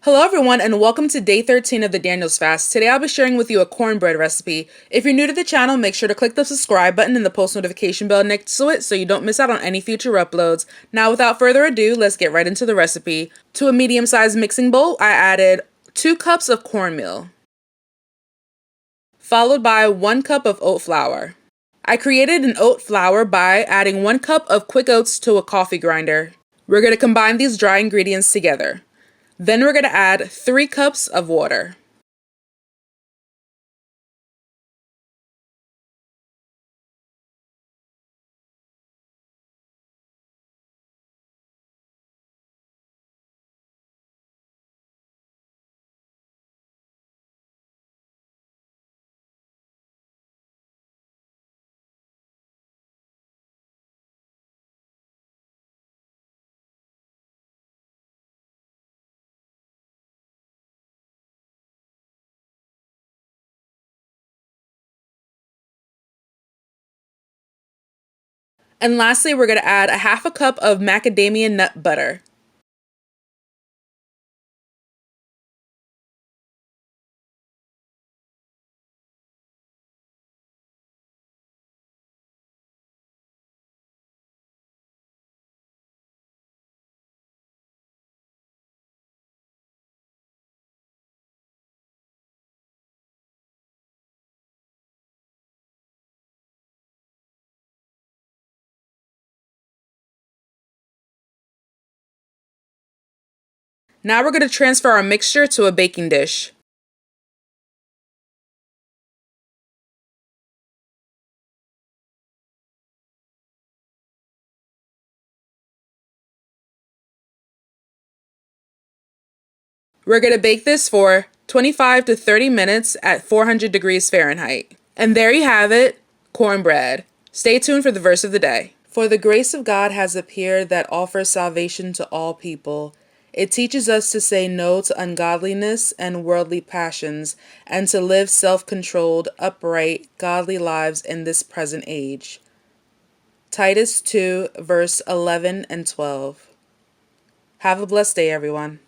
Hello everyone and welcome to day 13 of the Daniel's Fast. Today I'll be sharing with you a cornbread recipe. If you're new to the channel, make sure to click the subscribe button and the post notification bell next to it so you don't miss out on any future uploads. Now without further ado, let's get right into the recipe. To a medium-sized mixing bowl, I added 2 cups of cornmeal, followed by 1 cup of oat flour. I created an oat flour by adding 1 cup of quick oats to a coffee grinder. We're going to combine these dry ingredients together. Then we're going to add 3 cups of water. And lastly, we're going to add a half a cup of macadamia nut butter. Now we're going to transfer our mixture to a baking dish. We're going to bake this for 25 to 30 minutes at 400 degrees Fahrenheit. And there you have it, cornbread. Stay tuned for the verse of the day. For the grace of God has appeared that offers salvation to all people. It teaches us to say no to ungodliness and worldly passions, and to live self-controlled, upright, godly lives in this present age. Titus 2, verse 11 and 12. Have a blessed day, everyone.